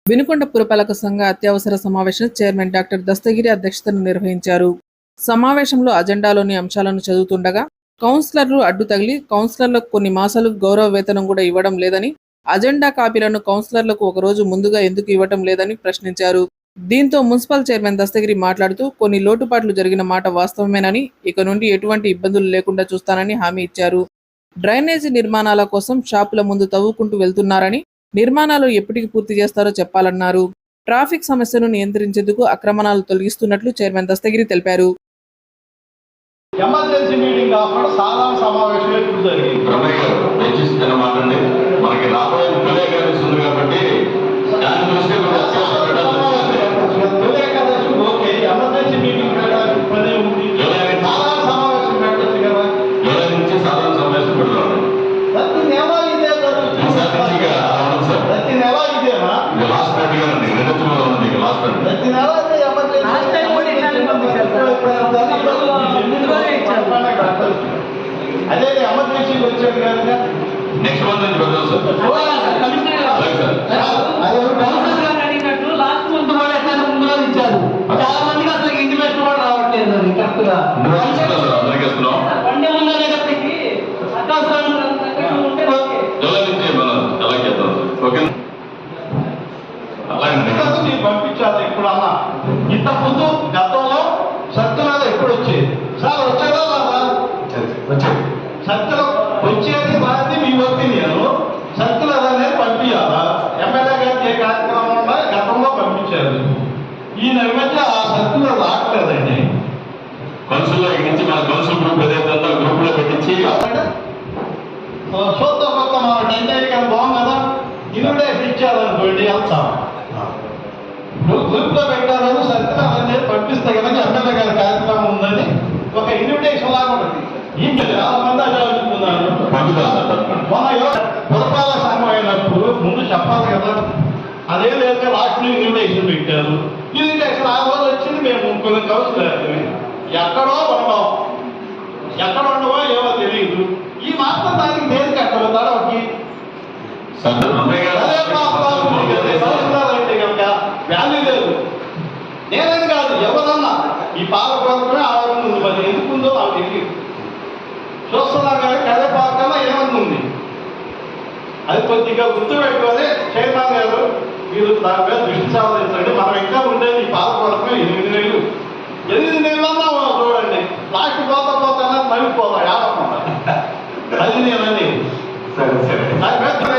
వినుకొండ పురపాలక సంఘ అత్యవసర సమావేశం చైర్మన్ డాక్టర్ దస్తగిరి అధ్యక్షతను నిర్వహించారు. సమావేశంలో అజెండాలోని అంశాలను చదువుతుండగా కౌన్సిలర్లు అడ్డు తగిలి కౌన్సిలర్లకు కొన్ని మాసాలు గౌరవ వేతనం కూడా ఇవ్వడం లేదని, అజెండా కాపీలను కౌన్సిలర్లకు ఒకరోజు ముందుగా ఎందుకు ఇవ్వటం లేదని ప్రశ్నించారు. దీంతో మున్సిపల్ చైర్మన్ దస్తగిరి మాట్లాడుతూ కొన్ని లోటుపాట్లు జరిగిన మాట వాస్తవమేనని, ఇక నుండి ఎటువంటి ఇబ్బందులు లేకుండా చూస్తానని హామీ ఇచ్చారు. డ్రైనేజీ నిర్మాణాల కోసం షాపుల ముందు తవ్వుకుంటూ వెళ్తున్నారని, నిర్మాణాలు ఎప్పటికి పూర్తి చేస్తారో చెప్పాలన్నారు. ట్రాఫిక్ సమస్యను నియంత్రించేందుకు అక్రమణాలు తొలగిస్తున్నట్లు చైర్మన్ దస్తగిరి తెలిపారు. ఎమర్జెన్సీ మీటింగ్ కాకుండా సాధారణ సమావేశం ఎప్పుడు జరిగింది? మనకి రాబోయే విలేకరులు కాబట్టి ఓకే, ఎమర్జెన్సీ మీటింగ్ పెట్టడానికి పని ఉంది. సాధారణ సమావేశం పెట్టచ్చు కదా. జూలై నుంచి సాధారణ సమావేశం పెడతారు. ప్రతి నెల ఇదే ప్రతి నెల ఇదేనా? లాస్ట్ ఉంది లాస్ట్ ప్రతి నెల అదే ఎమర్జెన్సీ వచ్చాడు కదా. నెక్స్ట్ మంత్ నుంచి పెడతాం సార్. అడిగినట్టు లాస్ట్ మంత్ కూడా ఎట్లయినా ముందుగా ఇచ్చారు. చాలా మందికి అసలు ఇంటిమేషన్ కూడా రావట్లేదు. కరెక్ట్ గా అందరికీ ఇస్తున్నాం. వన్డే ముందరికి అత్యవసరం ఉంటే ఓకే. జూలై నుంచి మనం ఎలా చేద్దాం. ఓకే, మీరు పంపించాలి. ఇప్పుడు అన్న ఇంత ముందు గతంలో సత్యనాథ ఎప్పుడు వచ్చేది సార్? వచ్చేదా సత్యం వచ్చేది మాది మీ ఒపీనియన్. సత్యనాథ అనేది పంపించాలా? ఎమ్మెల్యే గారికి ఏ కార్యక్రమం ఉన్నా గతంలో పంపించారు. ఈయన మధ్య ఆ సత్యనాథ రావట్లేదండి. కౌన్సిల్లో ఇక్కడి నుంచి మన కౌన్సిల్ గ్రూప్ ఏదైతే గ్రూప్ లో పెట్టించి చూద్దాం. మొత్తం మన టెంట్ కానీ బాగుంది కదా. ఇన్విటేషన్ ఇచ్చారనుకోండి వెళ్తాం. గ్రూప్ లో పెట్టాలని సత్యనాథ అనేది పంపిస్తే కనుక ఎమ్మెల్యే గారి కార్యక్రమం ఉందని ఒక ఇన్విటేషన్ లాగా ఉంటుంది. ఈ చాలా మంది అదే అనుకున్నాను. మన పురపాలక సంఘం అయినప్పుడు ముందు చెప్పాలి కదా. అదే లేదు, లాస్ట్ ఇన్విటేషన్ పెట్టారు. ఇన్విటేషన్ ఆ రోజు వచ్చింది. మేము కొన్ని కౌన్సిలర్ ఎక్కడో ఉన్నాం, ఎక్కడ ఉండవో ఏమో తెలియదు. ఈ మాత్రం దానికి దేనికి ఎక్కడ ఉందా ఒకటి అంటే కనుక వాల్యూ లేదు. నేనేది కాదు, ఎవరన్నా ఈ పాలకొరకునే ఆలోచన మరి ఎందుకుందో నాకు తెలియదు. చూస్తున్నారు కానీ కదే పాలకన్నా ఏమనుంది అది కొద్దిగా గుర్తుపెట్టుకొని చైర్మన్ గారు మీరు దాని మీద దృష్టి సాధించండి. మనం ఇంకా ఉండేది ఈ పాలకొరకునే 8 నెలలు. 8